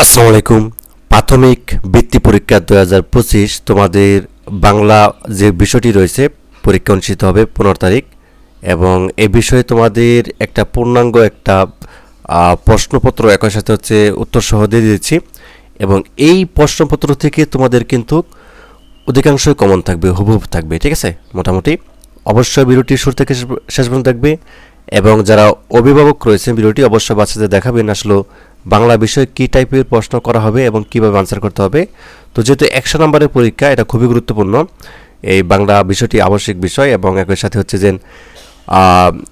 আসসালামু আলাইকুম। প্রাথমিক বৃত্তি পরীক্ষা 2025 তোমাদের বাংলা যে বিষয়টি রয়েছে পরীক্ষা অনুষ্ঠিত হবে 15 তারিখ, এবং এই বিষয়ে তোমাদের একটা পূর্ণাঙ্গ একটা প্রশ্নপত্র একই সাথে হচ্ছে উত্তর সহ দিয়ে দিয়েছি। এবং এই প্রশ্নপত্র থেকে তোমাদের কিন্তু অধিকাংশই কমন থাকবে, হুবহু থাকবে, ঠিক আছে। মোটামুটি অবশ্যই ভিডিওটি শুরু থেকে শেষ পর্যন্ত দেখবে, এবং যারা অভিভাবক রয়েছেন ভিডিওটি অবশ্যই বাচ্চাদের দেখাবেন আসলে বাংলা বিষয়ে কী টাইপের প্রশ্ন করা হবে এবং কীভাবে আনসার করতে হবে। তো যেহেতু 100 নম্বরের পরীক্ষা, এটা খুবই গুরুত্বপূর্ণ। এই বাংলা বিষয়টি আবশ্যিক বিষয়, এবং একই সাথে হচ্ছে যে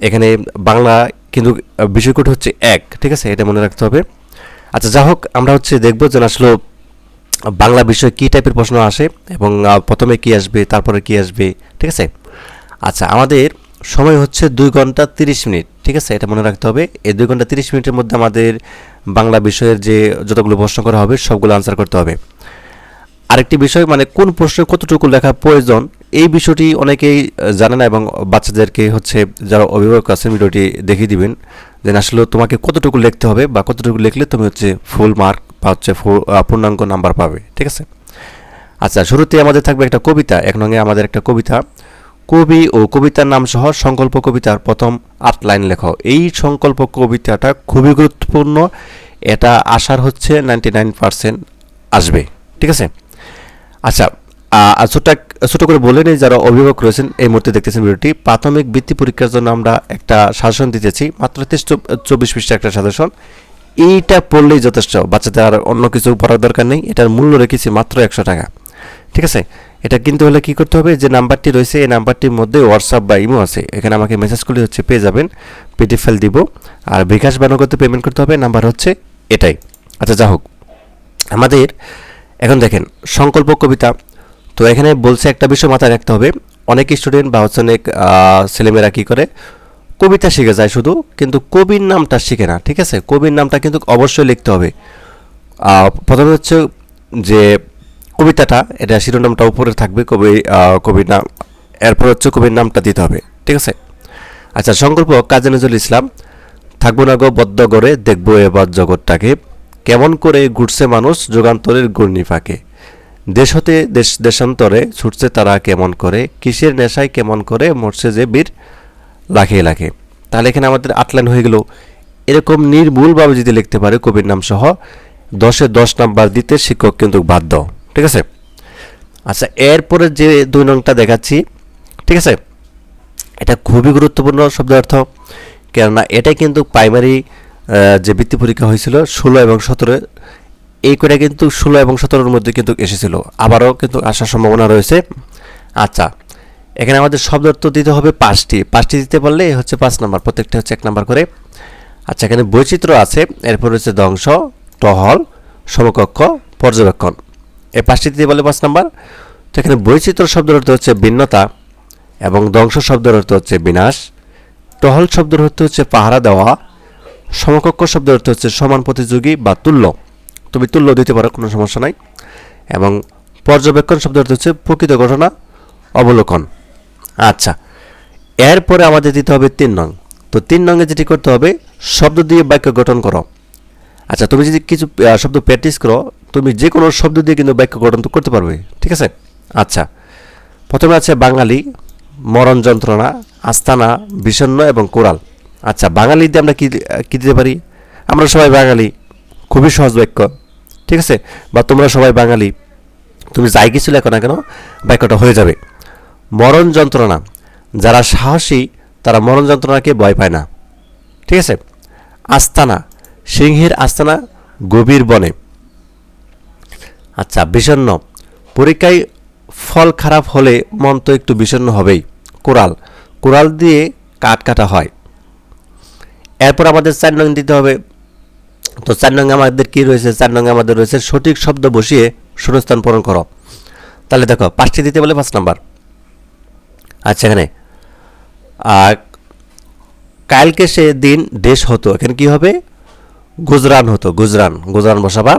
এখানে বাংলা কিন্তু বিষয় কোড হচ্ছে এক, ঠিক আছে, এটা মনে রাখতে হবে। আচ্ছা, যা হোক, আমরা হচ্ছে দেখবো যে আসলে বাংলা বিষয়ে কী টাইপের প্রশ্ন আসে, এবং প্রথমে কী আসবে তারপরে কী আসবে, ঠিক আছে। আচ্ছা, আমাদের সময় হচ্ছে 2 ঘন্টা 30 মিনিট, ঠিক আছে, এটা মনে রাখতে হবে। এই 2 ঘন্টা 30 মিনিটের মধ্যে আমাদের বাংলা বিষয়ের যে যতগুলো প্রশ্ন করা হবে সবগুলো আনসার করতে হবে। আরেকটি বিষয়, মানে কোন প্রশ্নে কতটুকু লেখা প্রয়োজন, এই বিষয়টি অনেকেই জানে না, এবং বাচ্চাদেরকে হচ্ছে যারা অভিভাবক আছেন ভিডিওটি দেখিয়ে দিবেন যে আসলে তোমাকে কতটুকু লিখতে হবে বা কতটুকু লিখলে তুমি হচ্ছে ফুল মার্ক বা হচ্ছে পূর্ণাঙ্গ নাম্বার পাবে, ঠিক আছে। আচ্ছা, শুরুতে আমাদের থাকবে একটা কবিতা। 1 নঙে আমাদের একটা কবিতা, কবি ও কবিতার নাম সহ সংকল্প কবিতার প্রথম 8 লাইন লেখো। এই সংকল্প কবিতাটা খুবই গুরুত্বপূর্ণ, এটা আসার হচ্ছে 99% আসবে, ঠিক আছে। আচ্ছা, ছোট করে বলে নিই, যারা অভিভাবক রয়েছেন এই মুহূর্তে দেখতেছেন ভিডিওটি, প্রাথমিক বৃত্তি পরীক্ষার জন্য আমরা একটা সাজেশন দিতেছি, মাত্র 24 পৃষ্ঠা একটা সাজেশন। এইটা পড়লেই যথেষ্ট, বাচ্চাদের আর অন্য কিছু পড়ার দরকার নেই। এটার মূল্য রেখেছি মাত্র 100 টাকা, ঠিক আছে। এটা কিনতে হলে কী করতে হবে, যে নাম্বারটি রয়েছে এই নাম্বারটির মধ্যে হোয়াটসঅ্যাপ বা ইমো আছে, এখানে আমাকে মেসেজ করলে হচ্ছে পেয়ে যাবেন, পিডিএফ ফাইল দিব। আর বিকাশ বানো করতে পেমেন্ট করতে হবে, নাম্বার হচ্ছে এটাই। আচ্ছা, যা হোক, আমাদের এখন দেখেন সংকল্প কবিতা। তো এখানে বলছে একটা বিষয় মাথায় রাখতে হবে, অনেক স্টুডেন্ট বা হচ্ছে অনেক ছেলেমেয়েরা কী করে, কবিতা শিখে যায় শুধু, কিন্তু কবির নামটা শিখে না, ঠিক আছে। কবির নামটা কিন্তু অবশ্যই লিখতে হবে। প্রথমে হচ্ছে যে কবিতাটা, এটা শিরোনামটা উপরে থাকবে, কবির নাম, এরপর হচ্ছে কবির নামটা দিতে হবে, ঠিক আছে। আচ্ছা, সংকল্প কাজী নজরুল ইসলাম। থাকবো না গো বদ্ধ গড়ে, দেখবো এবার জগৎটাকে, কেমন করে ঘুরছে মানুষ যুগান্তরের ঘূর্ণিপাকে, দেশ হতে দেশান্তরে ছুটছে তারা কেমন করে, কিসের নেশায় কেমন করে মরছে যে বীর লাখে লাখে। তাহলে এখানে আমাদের 8 লাইন হয়ে গেল। এরকম নির্ভুলভাবে যদি লিখতে পারে কবির নাম সহ, 10-এ 10 নাম্বার দিতে শিক্ষক কিন্তু বাধ্য, ঠিক আছে। আচ্ছা, এরপরে যে 2 নংটা দেখাচ্ছি, ঠিক আছে, এটা খুবই গুরুত্বপূর্ণ শব্দ অর্থ, কেননা এটাই কিন্তু প্রাইমারি যে বৃত্তি পরীক্ষা হয়েছিল 16 এবং 17, এই কয়টা কিন্তু 16 এবং 17-র মধ্যে কিন্তু এসেছিল, আবারও কিন্তু আসার সম্ভাবনা রয়েছে। আচ্ছা, এখানে আমাদের শব্দ অর্থ দিতে হবে 5টি দিতে পারলে হচ্ছে 5 নাম্বার, প্রত্যেকটা হচ্ছে 1 নাম্বার করে। আচ্ছা, এখানে বৈচিত্র্য আছে, এরপর হচ্ছে ধ্বংস, টহল, সমকক্ষ, পর্যবেক্ষণ, এই 5টি দিতে পারলে 5 নাম্বার। তো এখানে বৈচিত্র্য শব্দের অর্থ হচ্ছে ভিন্নতা, এবং ধ্বংস শব্দের অর্থ হচ্ছে বিনাশ, টহল শব্দের অর্থ হচ্ছে পাহারা দেওয়া, সমকক্ষ শব্দের অর্থ হচ্ছে সমান প্রতিযোগী বা তুল্য, তুমি তুল্য দিতে পারো, কোনো সমস্যা নাই, এবং পর্যবেক্ষণ শব্দের অর্থ হচ্ছে প্রকৃত ঘটনা অবলোকন। আচ্ছা, এরপরে আমাদের দিতে হবে 3 নং। তো 3 নংয়ে যেটি করতে হবে, শব্দ দিয়ে বাক্য গঠন করো। আচ্ছা, তুমি যদি কিছু শব্দ প্র্যাকটিস করো, তুমি যে কোনো শব্দ দিয়ে কিন্তু বাক্য গঠন তো করতে পারবে, ঠিক আছে। আচ্ছা, প্রথমে আছে বাঙালি, মরণ যন্ত্রণা, আস্তানা, বিষণ্ণ এবং কোরাল। আচ্ছা, বাঙালি দিয়ে আমরা কী দিতে পারি, আমরা সবাই বাঙালি, খুবই সহজ বাক্য, ঠিক আছে। বা তোমরা সবাই বাঙালি, তুমি যাই কিছু লেখো না কেন বাক্যটা হয়ে যাবে। মরণ যন্ত্রণা, যারা সাহসী তারা মরণ যন্ত্রণাকে ভয় পায় না, ঠিক আছে। আস্তানা, সিংহের আস্তানা গভীর বনে। আচ্ছা, বিষণ্ণ, পরীক্ষায় ফল খারাপ হলে মন তো একটু বিষণ্ণ হবেই। কোরাল, কোরাল দিয়ে কাঠ কাটা হয়। এরপর আমাদের 4 নং দিতে হবে। তো 4 নং আমাদের কী রয়েছে, 4 নং আমাদের রয়েছে সঠিক শব্দ বসিয়ে শূন্যস্থান পূরণ করো। তাহলে দেখো 5টি দিতে বলে 5 নাম্বার। আচ্ছা, এখানে কালকে সে দিন দেশ হতো, এখানে কি হবে, গুজরান হতো, গুজরান, গুজরান বসাবা।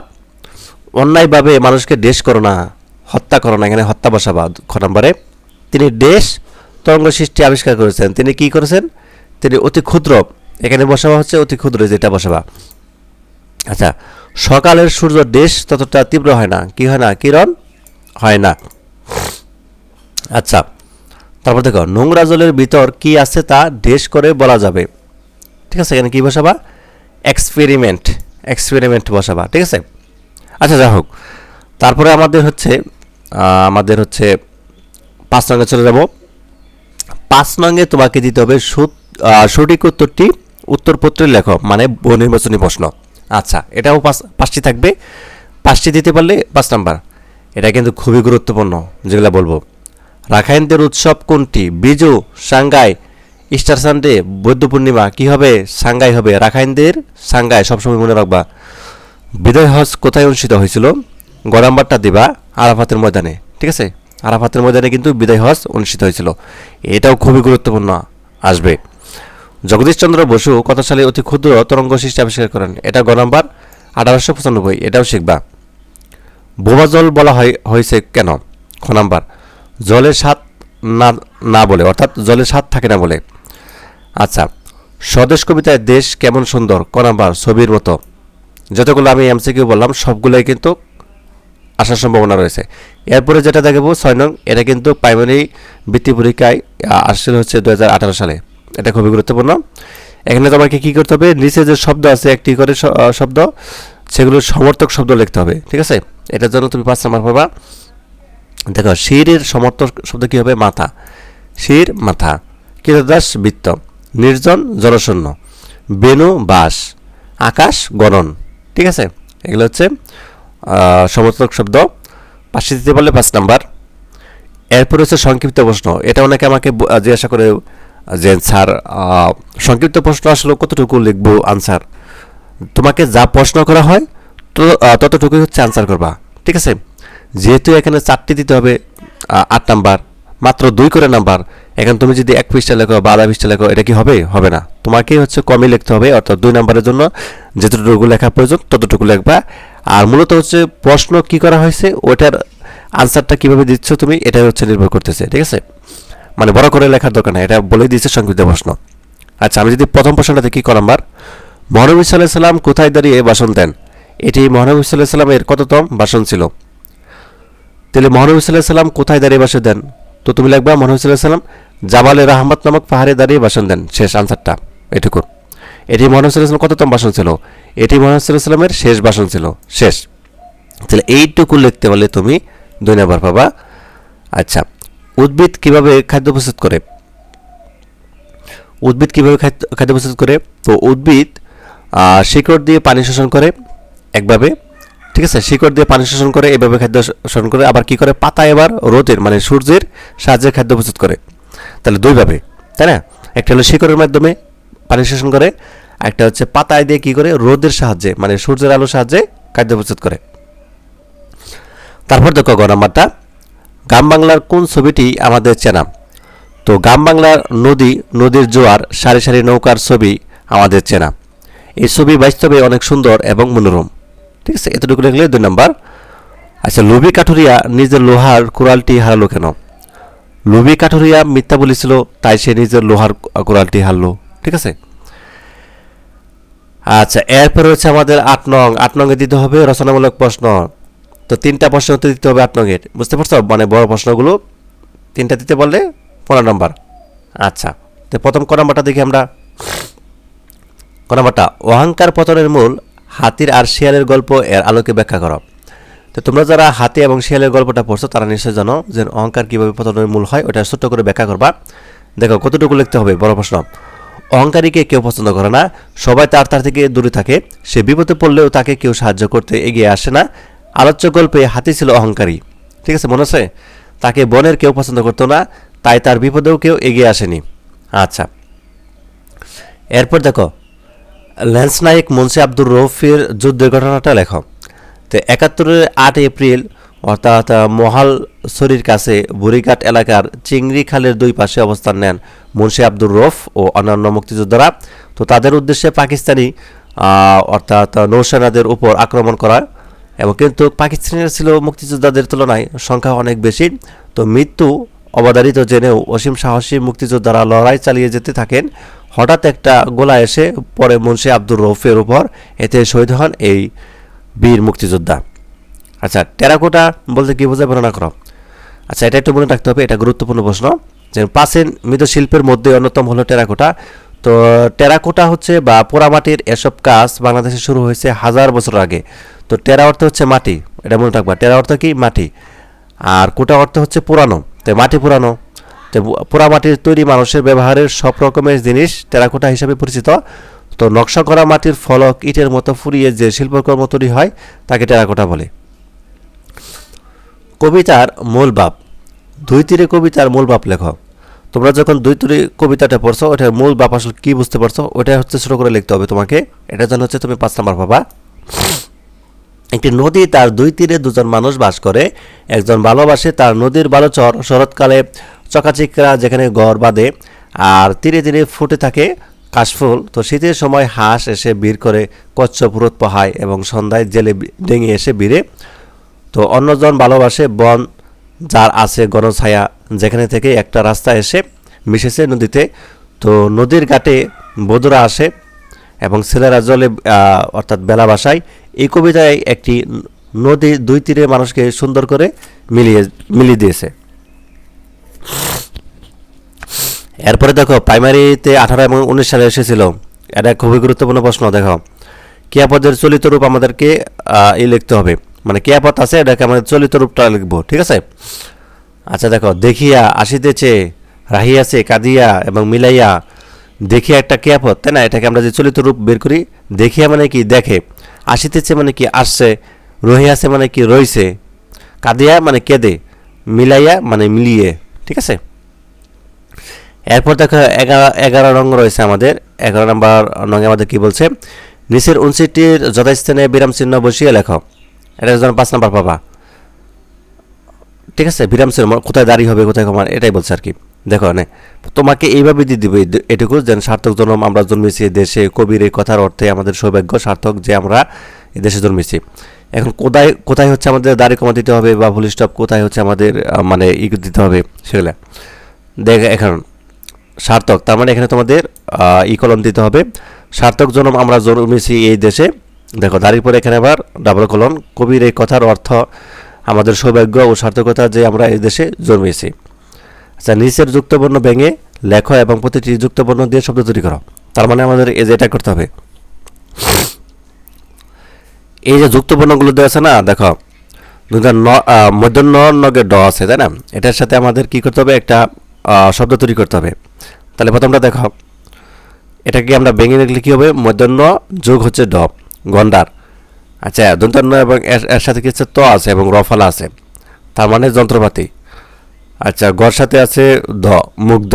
অন্যায়ভাবে মানুষকে দেশ করো না, হত্যা করো না, এখানে হত্যা বসাবা খ নম্বরে। তিনি দেশ তরঙ্গ সৃষ্টি আবিষ্কার করেছেন, তিনি কি করেছেন, তিনি অতি ক্ষুদ্র, এখানে বসাবা হচ্ছে অতি ক্ষুদ্র, যেটা বসাবা। আচ্ছা, সকালের সূর্য দেশ ততটা তীব্র হয় না, কি হয় না, কিরণ হয় না। আচ্ছা, তারপর দেখো, নোংরা জলের ভিতর কি আছে তা দেশ করে বলা যাবে। ঠিক আছে, এখানে কি বসাবা, এক্সপেরিমেন্ট, এক্সপেরিমেন্ট বসাবা। ঠিক আছে, আচ্ছা যা হোক। তারপরে আমাদের হচ্ছে 5 নঙ্গে চলে যাব। 5 নঙ্গে তোমাকে দিতে হবে সঠিক উত্তরটি উত্তরপত্রে লেখো, মানে বহুনির্বাচনী প্রশ্ন। আচ্ছা, এটাও 5টি থাকবে, 5টি দিতে পারলে 5 নাম্বার। এটা কিন্তু খুবই গুরুত্বপূর্ণ যেগুলো বলবো। রাখাইনদের উৎসব কোনটি? বিজু, সাংগাই, ইস্টার সানডে, বৌদ্ধ পূর্ণিমা। কি হবে? সাংগাই হবে। রাখাইনদের সাংগাই সবসময় মনে রাখবা। বিদায় হজ কোথায় অনুষ্ঠিত হয়েছিল? গ নাম্বারটা দিবা আরাফাতের ময়দানে। ঠিক আছে, আরাফাতের ময়দানে কিন্তু বিদায় হজ অনুষ্ঠিত হয়েছিল। এটাও খুবই গুরুত্বপূর্ণ আসবে। জগদীশচন্দ্র বসু কত সালে অতি ক্ষুদ্র তরঙ্গ সৃষ্টি আবিষ্কার করেন? এটা গ নাম্বার 1895। এটাও শিখবা। বোবা জল বলা হয়েছে কেন? খ নাম্বার জলের স্বাদ না না বলে, অর্থাৎ জলের স্বাদ থাকে না বলে। আচ্ছা, স্বদেশ কবিতায় দেশ কেমন সুন্দর? ক নাম্বার ছবির মতো। যতগুলো আমি এমসিকিউ বললাম সবগুলোই কিন্তু আসার সম্ভাবনা রয়েছে। এরপরে যেটা দেখাবো 6 নং, এটা কিন্তু প্রাইমারি বৃত্তি পরীক্ষায় আসছিল হচ্ছে 2018 সালে। এটা খুবই গুরুত্বপূর্ণ। এখানে তোমাকে কী করতে হবে, নিচে যে শব্দ আছে একটি করে শব্দ, সেগুলোর সমর্থক শব্দ লিখতে হবে। ঠিক আছে, এটার জন্য তুমি 5 নাম্বার পাবা। দেখো, শিরের সমর্থক শব্দ কী হবে? মাথা। শির মাথা। কীরদাস বৃত্ত। নির্জন জলশূন্য। বেনু বাস। আকাশ গণন। ঠিক আছে, এগুলো হচ্ছে সমর্থক শব্দ। 5টি দিতে পারলে 5 নাম্বার। এরপর হচ্ছে সংক্ষিপ্ত প্রশ্ন। এটা অনেকে আমাকে জিজ্ঞাসা করে যে স্যার, সংক্ষিপ্ত প্রশ্ন আসলে কতটুকু লিখবো আনসার? তোমাকে যা প্রশ্ন করা হয় ততটুকুই হচ্ছে আনসার করবা। ঠিক আছে, যেহেতু এখানে 4টি দিতে হবে 8 নাম্বার, মাত্র 2 করে নাম্বার। এখন তুমি যদি 1 পৃষ্ঠা লেখো বা আধা পৃষ্ঠা লেখো, এটা কি হবে? হবে না। তোমাকে হচ্ছে কমই লিখতে হবে, অর্থাৎ 2 নাম্বারের জন্য যতটুকু লেখা প্রয়োজন ততটুকু লিখবা। আর মূলত হচ্ছে প্রশ্ন কি করা হয়েছে ওটার আনসারটা কিভাবে দিচ্ছ তুমি, এটা হচ্ছে নির্ভর করতেছে। ঠিক আছে, মানে বড় করে লেখার দরকার নেই, এটা বলেই দিয়েছে সংক্ষিপ্ত প্রশ্ন। আচ্ছা, আমি যদি প্রথম প্রশ্নটা দেখি ক নাম্বার, মহানবী সাল্লাল্লাহু আলাইহি সাল্লাম কোথায় দাঁড়িয়ে ভাষণ দেন? এটি মহানবী সাল্লাল্লাহু আলাইহি সাল্লামের কততম ভাষণ ছিল? তাহলে মহানবী সাল্লাল্লাহু আলাইহি সাল্লাম কোথায় দাঁড়িয়ে ভাষণ দেন? তো তুমি লিখবা মহানবী সাল্লাল্লাহু আলাইহি সাল্লাম জাবালে রাহমাত নামক পাহাড়ে দাঁড়িয়ে ভাষণ দেন। শেষ আনসারটা এটুকু। এটি মহানবী সাল্লাল্লাহু আলাইহি সাল্লাম কততম ভাষণ ছিল? এটি মহানবী সাল্লাল্লাহু আলাইহি সাল্লামের শেষ ভাষণ ছিল। শেষ। তাহলে এইটুকু লিখতে পারলে তুমি 2 নাম্বার পাবা। আচ্ছা, উদ্ভিদ কিভাবে খাদ্য প্রস্তুত করে? উদ্ভিদ কিভাবে খাদ্য প্রস্তুত করে? তো উদ্ভিদ শিকড় দিয়ে পানি শোষণ করে একভাবে। ঠিক আছে, শিকড় দিয়ে পানি শোষণ করে, এভাবে খাদ্য শোষণ করে। আবার কি করে? পাতা এবার রোদের মানে সূর্যের সাহায্যে খাদ্য প্রস্তুত করে। তাহলে 2 ভাবে, তাই না? একটা হলো শিকড়ের মাধ্যমে পানি শোষণ করে, একটা হচ্ছে পাতায় দিয়ে কি করে? রোদের সাহায্যে মানে সূর্যের আলোর সাহায্যে খাদ্য প্রস্তুত করে। তারপর দেখো গ নাম্বারটা, গ্রাম বাংলার কোন ছবিটি আমাদের চেনা? তো গ্রাম বাংলার নদীর জোয়ার, সারি সারি নৌকার ছবি আমাদের চেনা। এই ছবি বাস্তবে অনেক সুন্দর এবং মনোরম। ঠিক আছে, এতটুকু লিখলে 2 নাম্বার। আচ্ছা, লুবি কাঠুরিয়া নিজের লোহার কুড়ালটি হারালো কেন? লুবি কাঠুরিয়া মিথ্যা বলেছিল, তাই সে নিজের লোহার কুড়ালটি হারলো। ঠিক আছে। আচ্ছা, এরপর হচ্ছে আমাদের 8 নং। 8 নংয়ে দিতে হবে রচনামূলক প্রশ্ন। তো 3টা প্রশ্ন উত্তর দিতে হবে 8 নংয়ের। বুঝতে পারছো? মানে বড় প্রশ্নগুলো 3টা দিতে পারলে 15 নম্বর। আচ্ছা, তো প্রথম ক নাম্বারটা দেখি আমরা। ক নাম্বারটা, অহংকার পতনের মূল, হাতির আর শিয়ালের গল্প এর আলোকে ব্যাখ্যা করো। তো তোমরা যারা হাতি এবং শিয়ালের গল্পটা পড়ছো তারা নিশ্চয়ই জানো যে অহংকার কীভাবে পতনের মূল হয়, ওটা ছোট্ট করে ব্যাখ্যা করবা। দেখো কতটুকু লিখতে হবে, বড় প্রশ্ন। অহংকারীকে কেউ পছন্দ করে না, সবাই তার থেকে দূরে থাকে, সে বিপদে পড়লেও তাকে কেউ সাহায্য করতে এগিয়ে আসে না। আলোচ্য গল্পে হাতি ছিল অহংকারী। ঠিক আছে, মনে আছে? তাকে বনের কেউ পছন্দ করতো না, তাই তার বিপদেও কেউ এগিয়ে আসেনি। আচ্ছা, এরপর দেখো, ল্যান্স নায়েক মুন্সি আব্দুর রৌফের যুদ্ধের ঘটনাটা লেখো। তো 71-এর 8 এপ্রিল অর্থাৎ মহালছড়ির কাছে বুড়িঘাট এলাকার চিংড়ি খালের 2 পাশে অবস্থান নেন মুন্সি আব্দুর রৌফ ও অন্যান্য মুক্তিযোদ্ধারা। তো তাদের উদ্দেশ্যে পাকিস্তানি অর্থাৎ নৌসেনাদের উপর আক্রমণ করা, এবং কিন্তু পাকিস্তানিরা ছিল মুক্তিযোদ্ধাদের তুলনায় সংখ্যা অনেক বেশি। তো মৃত্যু অবধারিত জেনেও অসীম সাহসী মুক্তিযোদ্ধারা লড়াই চালিয়ে যেতে থাকেন। হঠাৎ একটা গোলা এসে পড়ে মুন্সি আব্দুর রৌফের উপর, এতে শহীদ হন এই বীর মুক্তিযোদ্ধা। আচ্ছা, টেরাকোটা বলতে কি বোঝায় বর্ণনা করো। আচ্ছা, এটা একটু মনে রাখতে হবে, এটা গুরুত্বপূর্ণ প্রশ্ন। যে প্রাচীন মৃৎশিল্পের মধ্যে অন্যতম হলো টেরাকোটা। তো টেরাকোটা হচ্ছে বা পোড়ামাটির এসব কাজ বাংলাদেশে শুরু হয়েছে হাজার বছর আগে। তো টেরা অর্থ হচ্ছে মাটি, এটা মনে রাখবা। টেরা অর্থ কি? মাটি। আর কোটা অর্থ হচ্ছে পুরানো, তো মাটি পুরানো। তো পোড়ামাটির তৈরি মানুষের ব্যবহারের সব রকমের জিনিস টেরাকোটা হিসাবে পরিচিত। তো নকশা করা মাটির ফলক, ইটের মতো ফুরিয়ে যে শিল্পকর্ম তৈরি হয় তাকে টেরাকোটা বলে। কবিতার মূল ভাব। দুই তীরে কবিতার মূল ভাব লেখো। তোমরা যখন দুই তীরে কবিতাটা পড়ছো, ওটার মূল ভাব আসলে কী বুঝতে পারছো, ওটা হচ্ছে ছোটো করে লিখতে হবে তোমাকে। এটার জন্য হচ্ছে তুমি 5 নাম্বার পাবা। একটি নদী, তার দুই তীরে দুজন মানুষ বাস করে। একজন ভালোবাসে তার নদীর বালুচর, শরৎকালে চকাচিকরা যেখানে ঘর বাঁধে, আর তীরে তীরে ফুটে থাকে কাশফুল। তো শীতের সময় হাঁস এসে ভিড় করে, কচ্ছপ রোদ পোহায় এবং সন্ধ্যায় জেলে ডেঙে এসে ভিড়ে। তো অন্যজন ভালোবাসে বন, যার আছে ঘন ছায়া, যেখানে থেকে একটা রাস্তা এসে মিশেছে নদীতে। তো নদীর ঘাটে বধুরা আসে এবং ছেলেরা জলে অর্থাৎ বেলা বাসায়। এই কবিতায় একটি নদীর দুই তীরে মানুষকে সুন্দর করে মিলিয়ে দিয়েছে। এরপরে দেখো, প্রাইমারিতে 18 এবং 19 সালে এসেছিল। এটা খুবই গুরুত্বপূর্ণ প্রশ্ন। দেখো, ক্রিয়াপদের চলিত রূপ আমাদেরকে লিখতে হবে, মানে ক্রিয়াপদ আছে, এটাকে আমাদের চলিত রূপটা লিখবো, ঠিক আছে। আচ্ছা দেখো, দেখিয়া, আসিতেছে, রাহিয়াছে, কাঁদিয়া এবং মিলাইয়া। দেখিয়া একটা ক্রিয়াপদ, তাই না? এটাকে আমরা যে চলিত রূপ বের করি, দেখিয়া মানে কি? দেখে। আসিতেছে মানে কি? আসছে। রহিয়াছে মানে কি? রইছে। কাঁদিয়া মানে কেঁদে। মিলাইয়া মানে মিলিয়ে, ঠিক আছে। এরপর দেখো 11 রঙ রয়েছে আমাদের। 11 নম্বর রঙে আমাদের কি বলছে? নিচের 59টির যথাস্থানে বিরাম চিহ্ন বসিয়ে লেখো। এটার জন্য 5 নাম্বার পাবা, ঠিক আছে। বিরাম চিহ্ন কোথায় দাঁড়িয়ে হবে, কোথায় কমার, এটাই বলছে আর কি। দেখো মানে তোমাকে এইভাবে দিয়ে দিবে এটুকু, যেন সার্থক জন্ম আমরা জন্মেছি দেশে, কবির এই কথার অর্থে আমাদের সৌভাগ্য সার্থক যে আমরা এই দেশে জন্মেছি। এখন কোথায় কোথায় হচ্ছে আমাদের দাড়ি কমা দিতে হবে বা ফুল স্টপ কোথায় হচ্ছে আমাদের মানে দিতে হবে সেগুলো দেখ। এখন সার্থক, তার মানে এখানে তোমাদের কলম দিতে হবে। সার্থক জন্ম আমরা জন্মেছি এই দেশে। দেখো দাড়ির পরে এখানে আবার ডাবল কলম। কবির এই কথার অর্থ আমাদের সৌভাগ্য ও সার্থকতা যে আমরা এই দেশে জন্মেছি। আচ্ছা, নিচের যুক্তবর্ণ ভেঙে লেখো এবং প্রতিটি যুক্তবর্ণ দিয়ে শব্দ তৈরি করো। তার মানে আমাদের এই যে এটা করতে হবে। এই যে যুক্তবর্ণগুলো দেওয়া আছে না, দেখো মধ্যাহ্ন নগে ড আছে, তাই না? এটার সাথে আমাদের কি করতে হবে? একটা শব্দ তৈরি করতে হবে। তাহলে প্রথমটা দেখো, এটাকে আমরা ভেঙে লিখলে কী হবে? মধ্যাহ্ন যোগ হচ্ছে ড, গন্ডার। আচ্ছা, দন্তান্ন এবং এর সাথে কি হচ্ছে? ত আছে এবং রফালা আছে, তার মানে যন্ত্রপাতি। আচ্ছা, গড় সাথে আছে দ, মুগ্ধ।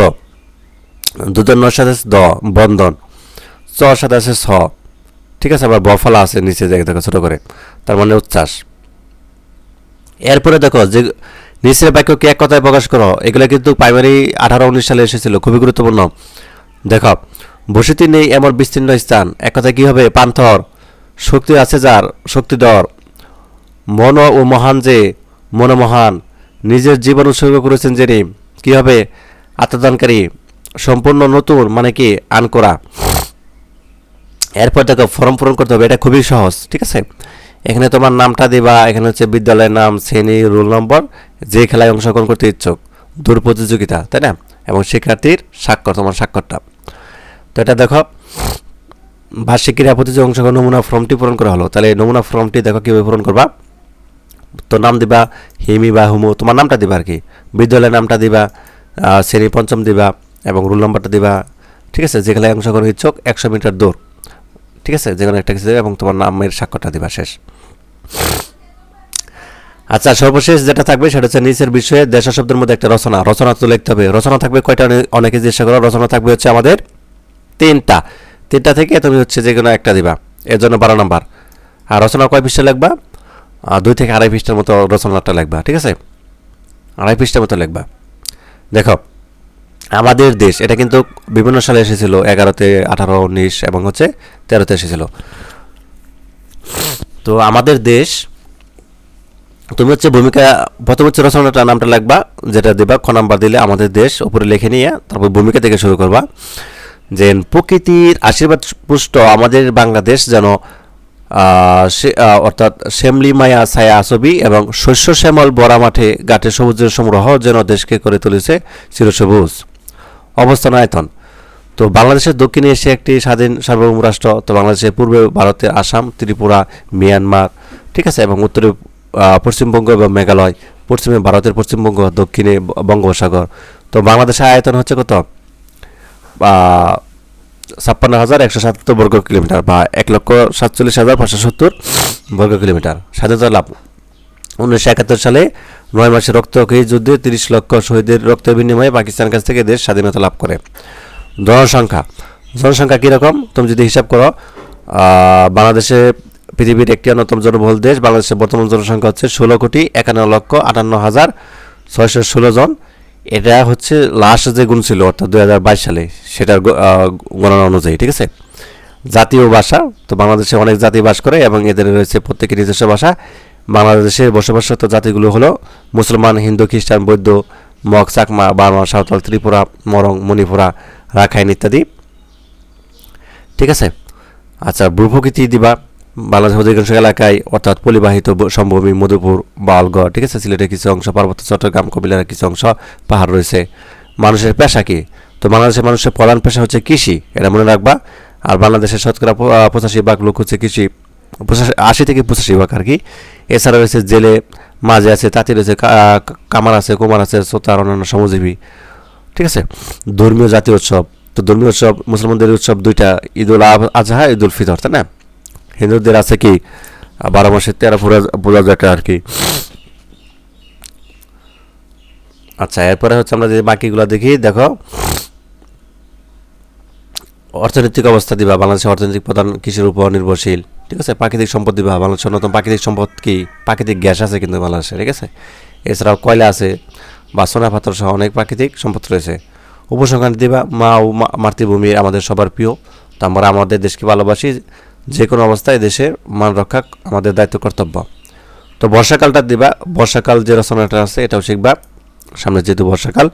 দুদন্নর সাথে আছে দ, বন্ধন। চর সাথে আছে ছ, ঠিক আছে। আবার বফালা আছে নিচে জায়গা, দেখো ছোটো করে, তার মানে উচ্ছ্বাস। এরপরে দেখো যে নিচের বাক্যকে এক কথায় প্রকাশ করো। এগুলো কিন্তু প্রাইমারি 18-19 সালে এসেছিল, খুবই গুরুত্বপূর্ণ। দেখো, বসতি নেই এমন বিস্তীর্ণ স্থান, এক কথায় কী হবে? পান্থর। শক্তি আছে যার, শক্তিধর। মন ও মহান যে, মনমহান। নিজের জীবন উৎসর্গ করেছেন যিনি, কী হবে? আত্মদানকারী। সম্পূর্ণ নতুন মানে কি? আনকোরা। এরপর দেখো ফর্ম পূরণ করতে হবে, এটা খুবই সহজ, ঠিক আছে। এখানে তোমার নামটা দিবা, এখানে হচ্ছে বিদ্যালয়ের নাম, শ্রেণী, রোল নম্বর, যে খেলায় অংশগ্রহণ করতে ইচ্ছুক, দূর প্রতিযোগিতা, তাই না? এবং শিক্ষার্থীর স্বাক্ষর, তোমার স্বাক্ষরটা। তো এটা দেখো, বার্ষিক ক্রীড়া প্রতিযোগিতায় অংশগ্রহণ নমুনা ফর্মটি পূরণ করা হলো। তাহলে নমুনা ফর্মটি দেখো কীভাবে পূরণ করবা। তো নাম দিবা হিমি বা হুমু, তোমার নামটা দিবা আর কি। বিদ্যালয়ের নামটা দিবা, শ্রেণী 5ম দিবা এবং রোল নম্বরটা দিবা, ঠিক আছে। যে খেলায় অংশগ্রহণ ইচ্ছুক 100 মিটার দৌড়, ঠিক আছে। যে কোনো একটা কিছু দেবে এবং তোমার নামের স্বাক্ষরটা দিবা, শেষ। আচ্ছা, সর্বশেষ যেটা থাকবে সেটা হচ্ছে নিচের বিষয়ে দেশা শব্দের মধ্যে একটা রচনা। রচনা তো লিখতে হবে। রচনা থাকবে কয়টা? অনেকে জিজ্ঞাসা করো। রচনা থাকবে হচ্ছে আমাদের 3টা। 3টা থেকে তুমি হচ্ছে যে কোনো একটা দিবা, এর জন্য 12 নাম্বার। আর রচনা কয় পৃষ্ঠা লিখবা? 2 থেকে 2.5 পৃষ্ঠার মতো রচনাটা লিখবা, ঠিক আছে। 2.5 পৃষ্ঠার মতো লিখবা। দেখো, আমাদের দেশ, এটা কিন্তু বিভিন্ন সালে এসেছিল, 11-তে, 18, 19 এবং হচ্ছে 13-তে এসেছিল। তো আমাদের দেশ, তুমি হচ্ছে ভূমিকা, প্রথম হচ্ছে রচনাটা নামটা লিখবা, যেটা দেবা খ নাম্বার দিলে আমাদের দেশ উপরে লিখে নিয়ে তারপর ভূমিকা থেকে শুরু করবা। যে প্রকৃতির আশীর্বাদ পুষ্ট আমাদের বাংলাদেশ যেন অর্থাৎ শ্যামলি মায়া ছায়া ছবি এবং শস্য শ্যামল বরা মাঠে ঘাটে সবুজের সমারোহ যেন দেশকে করে তুলেছে চিরসবুজ। অবস্থান আয়তন, তো বাংলাদেশের দক্ষিণে এশিয়া একটি স্বাধীন সার্বভৌম রাষ্ট্র। তো বাংলাদেশের পূর্বে ভারতের আসাম, ত্রিপুরা, মিয়ানমার, ঠিক আছে, এবং উত্তরে পশ্চিমবঙ্গ এবং মেঘালয়, পশ্চিমে ভারতের পশ্চিমবঙ্গ, দক্ষিণে বঙ্গোপসাগর। তো বাংলাদেশের আয়তন হচ্ছে কত? 56,177 বর্গ কিলোমিটার বা 1,47,570 বর্গ কিলোমিটার। স্বাধীনতা লাভ 1971 সালে 9 মাসে রক্তক্ষয়ী যুদ্ধে 30 লক্ষ শহীদের রক্তের বিনিময়ে পাকিস্তানের কাছ থেকে দেশ স্বাধীনতা লাভ করে। জনসংখ্যা কীরকম তুমি যদি হিসাব করো, বাংলাদেশে পৃথিবীর একটি অন্যতম জনবহুল দেশ। বাংলাদেশের বর্তমান জনসংখ্যা হচ্ছে 16,51,58,616 জন। এটা হচ্ছে লাস্ট যে গুণ ছিল অর্থাৎ 2022 সালে সেটার গণনা অনুযায়ী, ঠিক আছে। জাতীয় ভাষা, তো বাংলাদেশে অনেক জাতি বাস করে এবং এদের রয়েছে প্রত্যেকের নিজস্ব ভাষা। বাংলাদেশে বসবাসরত জাতিগুলো হলো মুসলমান, হিন্দু, খ্রিস্টান, বৌদ্ধ, মগ, চাকমা, বার্মা, সাঁওতাল, ত্রিপুরা, মরং, মণিপুরা, রাখাইন ইত্যাদি, ঠিক আছে। আচ্ছা, ভূপ্রকৃতি দিবা, বাংলাদেশের অধিকাংশ এলাকায় অর্থাৎ পলিবাহিত সমভূমি, মধুপুর, বালগড়, ঠিক আছে, সিলেটের কিছু অংশ, পার্বত্য চট্টগ্রাম, কুমিল্লার কিছু অংশ পাহাড় রয়েছে। মানুষের পেশা কি? তো বাংলাদেশের মানুষের প্রধান পেশা হচ্ছে কৃষি, এটা মনে রাখবা। আর বাংলাদেশের শতকরা 85% লোক হচ্ছে কৃষি, 80 থেকে 85% আর কি। এছাড়া রয়েছে জেলে, মাঝে আছে তাঁতি রয়েছে, কামার আছে, কুমার আছে, শ্রোতার অন্যান্য শ্রমজীবী, ঠিক আছে। ধর্মীয় জাতীয় উৎসব, তো ধর্মীয় উৎসব মুসলমানদের উৎসব দুইটা, ঈদুল আজহা, ঈদুল ফিতর, তাই না। হিন্দুদের আছে কি 12 মাসে 13 পূজা যেটা আর কি। আচ্ছা, এরপরে হচ্ছে আমরা যে বাকিগুলো দেখি, দেখো অর্থনৈতিক অবস্থা দিবা, বাংলাদেশের অর্থনৈতিক প্রধান কৃষির উপর নির্ভরশীল, ঠিক আছে। প্রাকৃতিক সম্পদ দিবা, বাংলাদেশের অন্যতম প্রাকৃতিক সম্পদ কি? প্রাকৃতিক গ্যাস আছে কিন্তু বাংলাদেশে, ঠিক আছে। এছাড়াও কয়লা আছে বা সোনা পাথর সহ অনেক প্রাকৃতিক সম্পদ রয়েছে। উপসংহার দিবা, মা ও মাতৃভূমি আমাদের সবার প্রিয়, তো আমরা আমাদের দেশকে ভালোবাসি, যে কোনো অবস্থায় দেশের মান রক্ষা আমাদের দায়িত্ব, কর্তব্য। তো বর্ষাকালটা দিবা, বর্ষাকাল যে রচনাটা আছে এটাও শিখবা, সামনে যেহেতু বর্ষাকাল,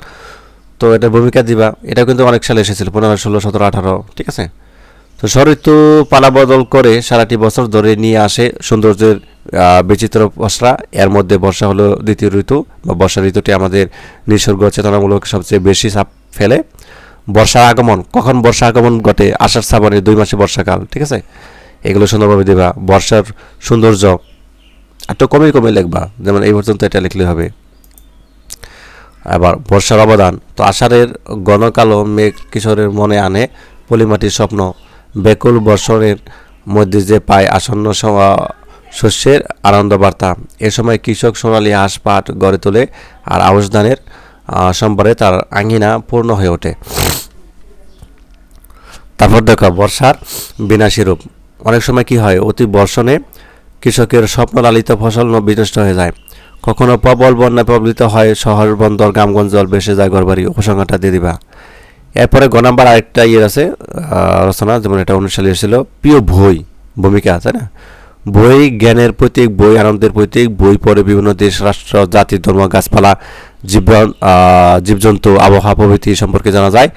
তো এটার ভূমিকা দিবা। এটাও কিন্তু অনেক সালে এসেছিল, 15, 16, 17, 18, ঠিক আছে। তো ঋতু পালা বদল করে সারাটি বছর ধরে নিয়ে আসে সৌন্দর্যের বিচিত্র পসরা। এর মধ্যে বর্ষা হলো দ্বিতীয় ঋতু বা বর্ষা ঋতুটি আমাদের নিসর্গ চেতনামূলক সবচেয়ে বেশি ছাপ ফেলে। বর্ষার আগমন, কখন বর্ষা আগমন ঘটে? আষাঢ় শ্রাবণের 2 মাসে বর্ষাকাল, ঠিক আছে। এগুলো সুন্দরভাবে দেবা। বর্ষার সৌন্দর্য একটু কমে কমে লিখবা, যেমন এই পর্যন্ত এটা লিখলে হবে। আবার বর্ষার অবদান, তো আষাঢ়ের ঘন কালো মেঘ কিশোরের মনে আনে পলিমাটির স্বপ্ন। বেকুল বর্ষণের মধ্যে যে পায় আসন্ন শস্যের আনন্দ বার্তা। এ সময় কৃষক সোনালি হাঁস পাট গড়ে তোলে আর আউশ ধানের সম্ভারে তার আঙ্গিনা পূর্ণ হয়ে ওঠে। তারপর দেখো বর্ষার বিনাশী রূপ। অনেক সময় কি হয়, অতি বর্ষণে কৃষকের স্বপ্ন লালিত ফসল বিনষ্ট হয়ে যায়। কখনো প্রবল বন্যায় প্রবলিত হয় শহর, বন্দর, গ্রামগঞ্জ, জল ভেসে যায় ঘরবাড়ি। উপসংহারটা দিয়ে দিবা। এরপরে গ নাম্বার আরেকটা আছে রচনা, যেমন এটা 19 সালে এসেছিল, প্রিয় বই, ভূমিকা, তাই না। বই জ্ঞানের প্রতীক, বই আনন্দের প্রতীক। বই পড়ে বিভিন্ন দেশ, রাষ্ট্র, জাতি, ধর্ম, গাছপালা, জীবজন্তু, আবহাওয়া প্রভৃতি সম্পর্কে জানা যায়।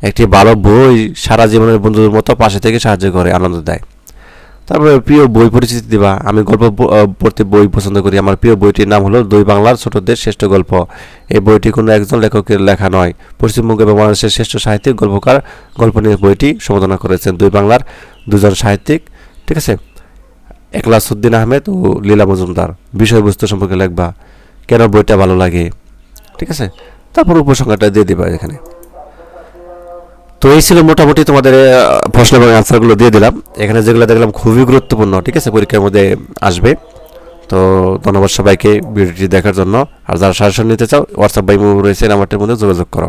একটি ভালো বই সারা জীবনের বন্ধুদের মতো পাশে থেকে সাহায্য করে, আনন্দ দেয়। তারপরে প্রিয় বই পরিচিতি দিবা। আমি গল্প পড়তে বই পছন্দ করি। আমার প্রিয় বইটির নাম হলো দুই বাংলার ছোটদের শ্রেষ্ঠ গল্প। এই বইটি কোনো একজন লেখকের লেখা নয়, পশ্চিমবঙ্গ এবং বাংলাদেশের শ্রেষ্ঠ সাহিত্যিক গল্পকার গল্প নিয়ে বইটি সম্পাদনা করেছেন দুই বাংলার দুজন সাহিত্যিক, ঠিক আছে, একলাসউদ্দিন আহমেদ ও লীলা মজুমদার। বিষয়বস্তু সম্পর্কে লিখবা, কেন বইটা ভালো লাগে, ঠিক আছে। তারপর উপসংহারটা দিয়ে দিবা এখানে। তো এই ছিল মোটামুটি তোমাদের প্রশ্ন এবং আনসারগুলো দিয়ে দিলাম। এখানে যেগুলো দেখলাম খুবই গুরুত্বপূর্ণ, ঠিক আছে, পরীক্ষার মধ্যে আসবে। তো ধন্যবাদ সবাইকে ভিডিওটি দেখার জন্য। আর যারা সাজেশন নিতে চাও, হোয়াটসঅ্যাপ বা ইমো রয়েছে নাম্বারটির মধ্যে যোগাযোগ করো।